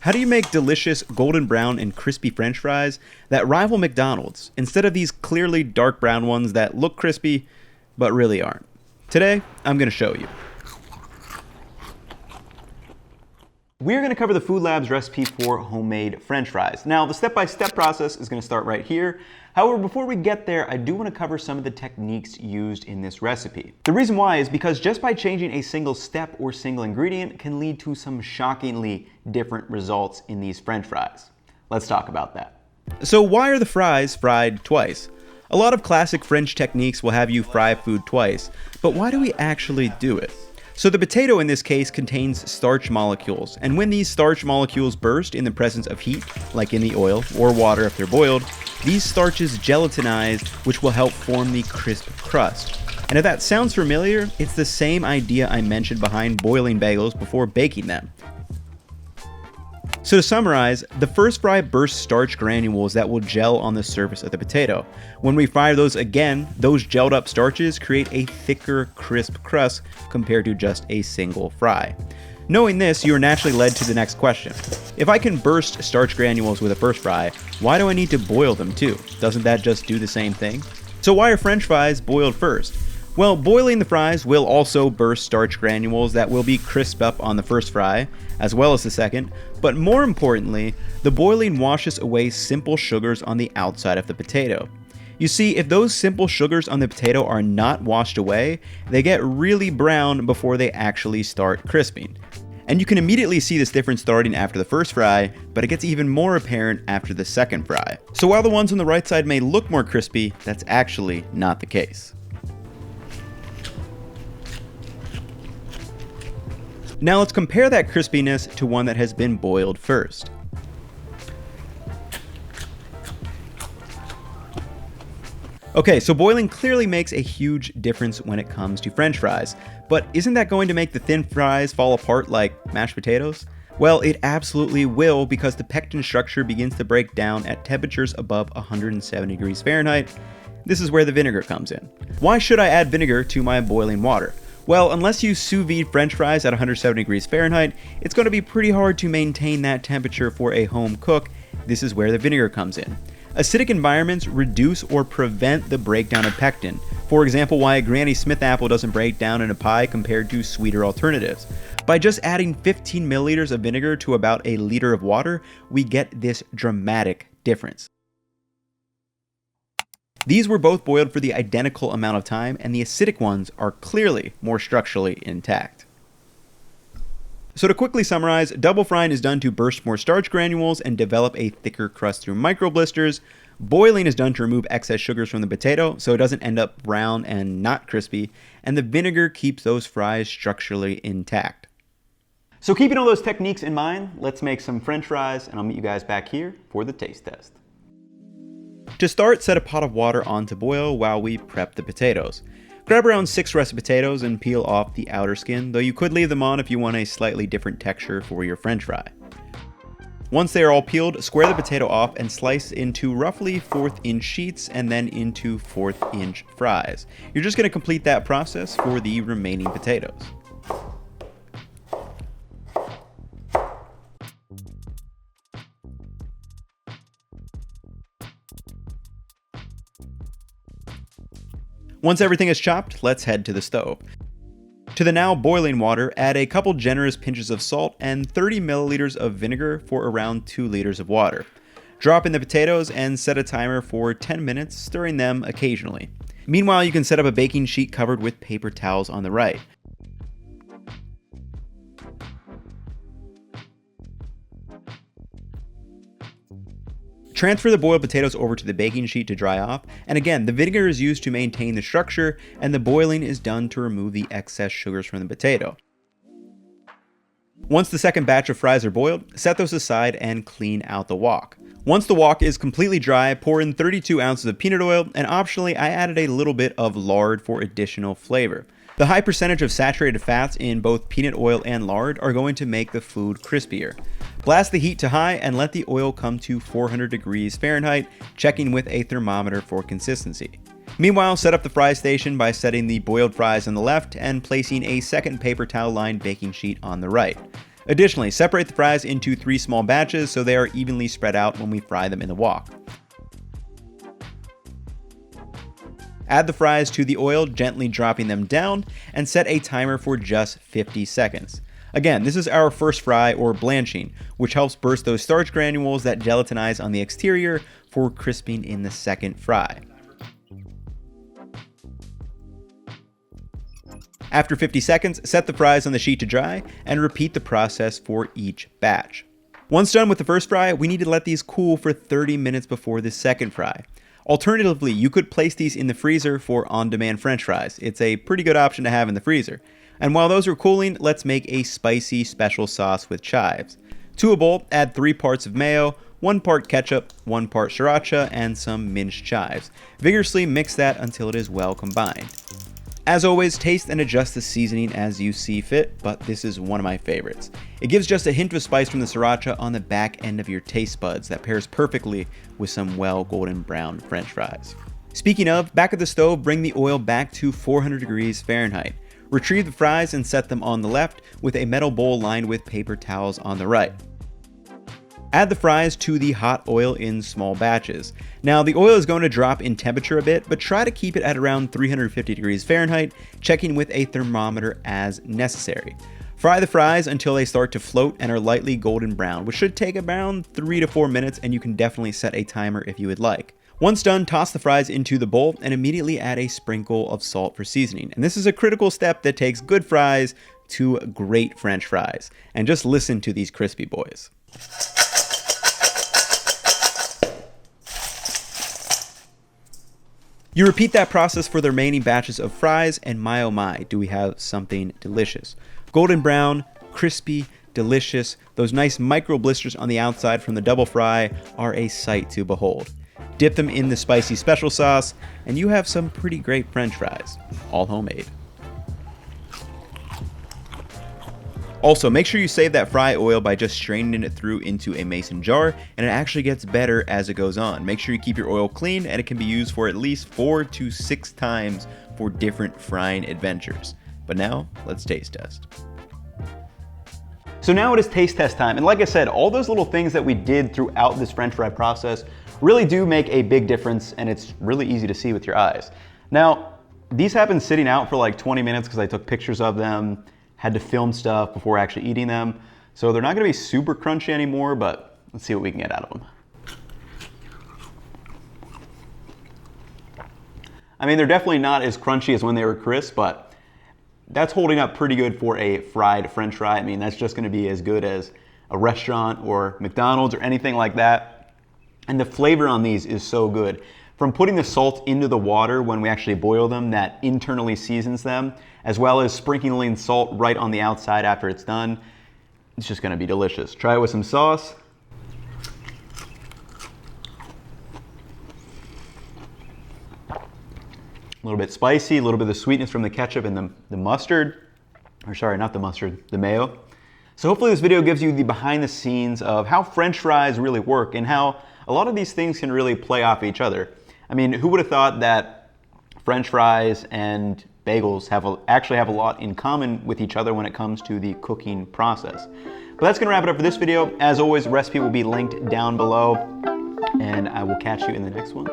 How do you make delicious golden brown and crispy French fries that rival McDonald's instead of these clearly dark brown ones that look crispy but really aren't? Today, I'm going to show you. We're going to cover the Food Lab's recipe for homemade French fries. Now, the step-by-step process is going to start right here. However, before we get there, I do want to cover some of the techniques used in this recipe. The reason why is because just by changing a single step or single ingredient can lead to some shockingly different results in these French fries. Let's talk about that. So why are the fries fried twice? A lot of classic French techniques will have you fry food twice, but why do we actually do it? So the potato in this case contains starch molecules, and when these starch molecules burst in the presence of heat, like in the oil or water if they're boiled, these starches gelatinize, which will help form the crisp crust. And if that sounds familiar, it's the same idea I mentioned behind boiling bagels before baking them. So to summarize, the first fry bursts starch granules that will gel on the surface of the potato. When we fry those again, those gelled up starches create a thicker, crisp crust compared to just a single fry. Knowing this, you are naturally led to the next question. If I can burst starch granules with a first fry, why do I need to boil them too? Doesn't that just do the same thing? So why are French fries boiled first? Well, boiling the fries will also burst starch granules that will be crisped up on the first fry, as well as the second, but more importantly, the boiling washes away simple sugars on the outside of the potato. You see, if those simple sugars on the potato are not washed away, they get really brown before they actually start crisping. And you can immediately see this difference starting after the first fry, but it gets even more apparent after the second fry. So while the ones on the right side may look more crispy, that's actually not the case. Now let's compare that crispiness to one that has been boiled first. Okay, so boiling clearly makes a huge difference when it comes to French fries, but isn't that going to make the thin fries fall apart like mashed potatoes? Well, it absolutely will, because the pectin structure begins to break down at temperatures above 170 degrees Fahrenheit. This is where the vinegar comes in. Why should I add vinegar to my boiling water? Well, unless you sous vide French fries at 170 degrees Fahrenheit, it's going to be pretty hard to maintain that temperature for a home cook. This is where the vinegar comes in. Acidic environments reduce or prevent the breakdown of pectin. For example, why a Granny Smith apple doesn't break down in a pie compared to sweeter alternatives. By just adding 15 milliliters of vinegar to about a liter of water, we get this dramatic difference. These were both boiled for the identical amount of time, and the acidic ones are clearly more structurally intact. So to quickly summarize, double frying is done to burst more starch granules and develop a thicker crust through micro blisters. Boiling is done to remove excess sugars from the potato so it doesn't end up brown and not crispy, and the vinegar keeps those fries structurally intact. So keeping all those techniques in mind, let's make some French fries, and I'll meet you guys back here for the taste test. To start, set a pot of water on to boil while we prep the potatoes. Grab around 6 russet potatoes and peel off the outer skin, though you could leave them on if you want a slightly different texture for your French fry. Once they are all peeled, square the potato off and slice into roughly 1/4 inch sheets and then into 1/4 inch fries. You're just going to complete that process for the remaining potatoes. Once everything is chopped, let's head to the stove. To the now boiling water, add a couple generous pinches of salt and 30 milliliters of vinegar for around 2 liters of water. Drop in the potatoes and set a timer for 10 minutes, stirring them occasionally. Meanwhile, you can set up a baking sheet covered with paper towels on the right. Transfer the boiled potatoes over to the baking sheet to dry off, and again, the vinegar is used to maintain the structure, and the boiling is done to remove the excess sugars from the potato. Once the second batch of fries are boiled, set those aside and clean out the wok. Once the wok is completely dry, pour in 32 ounces of peanut oil, and optionally, I added a little bit of lard for additional flavor. The high percentage of saturated fats in both peanut oil and lard are going to make the food crispier. Blast the heat to high and let the oil come to 400 degrees Fahrenheit, checking with a thermometer for consistency. Meanwhile, set up the fry station by setting the boiled fries on the left and placing a second paper towel lined baking sheet on the right. Additionally, separate the fries into 3 small batches so they are evenly spread out when we fry them in the wok. Add the fries to the oil, gently dropping them down, and set a timer for just 50 seconds. Again, this is our first fry, or blanching, which helps burst those starch granules that gelatinize on the exterior for crisping in the second fry. After 50 seconds, set the fries on the sheet to dry, and repeat the process for each batch. Once done with the first fry, we need to let these cool for 30 minutes before the second fry. Alternatively, you could place these in the freezer for on-demand French fries. It's a pretty good option to have in the freezer. And while those are cooling, let's make a spicy special sauce with chives. To a bowl, add 3 parts of mayo, 1 part ketchup, 1 part sriracha, and some minced chives. Vigorously mix that until it is well combined. As always, taste and adjust the seasoning as you see fit, but this is one of my favorites. It gives just a hint of spice from the sriracha on the back end of your taste buds that pairs perfectly with some well golden brown French fries. Speaking of, back at the stove, bring the oil back to 400 degrees Fahrenheit. Retrieve the fries and set them on the left with a metal bowl lined with paper towels on the right. Add the fries to the hot oil in small batches. Now, the oil is going to drop in temperature a bit, but try to keep it at around 350 degrees Fahrenheit, checking with a thermometer as necessary. Fry the fries until they start to float and are lightly golden brown, which should take around 3 to 4 minutes, and you can definitely set a timer if you would like. Once done, toss the fries into the bowl and immediately add a sprinkle of salt for seasoning. And this is a critical step that takes good fries to great French fries. And just listen to these crispy boys. You repeat that process for the remaining batches of fries, and my oh my, do we have something delicious. Golden brown, crispy, delicious. Those nice micro blisters on the outside from the double fry are a sight to behold. Dip them in the spicy special sauce, and you have some pretty great French fries, all homemade. Also, make sure you save that fry oil by just straining it through into a mason jar, and it actually gets better as it goes on. Make sure you keep your oil clean, and it can be used for at least 4 to 6 times for different frying adventures. But now, let's taste test. So now it is taste test time, and like I said, all those little things that we did throughout this French fry process really do make a big difference, and it's really easy to see with your eyes. Now, these happened sitting out for like 20 minutes because I took pictures of them, had to film stuff before actually eating them. So they're not gonna be super crunchy anymore, but let's see what we can get out of them. I mean, they're definitely not as crunchy as when they were crisp, but that's holding up pretty good for a fried French fry. I mean, that's just gonna be as good as a restaurant or McDonald's or anything like that. And the flavor on these is so good. From putting the salt into the water when we actually boil them, that internally seasons them, as well as sprinkling salt right on the outside after it's done, it's just gonna be delicious. Try it with some sauce. A little bit spicy, a little bit of the sweetness from the ketchup and the mustard, or sorry, not the mustard, the mayo. So hopefully this video gives you the behind the scenes of how French fries really work and how a lot of these things can really play off each other. I mean, who would have thought that French fries and bagels actually have a lot in common with each other when it comes to the cooking process. But that's gonna wrap it up for this video. As always, the recipe will be linked down below, and I will catch you in the next one.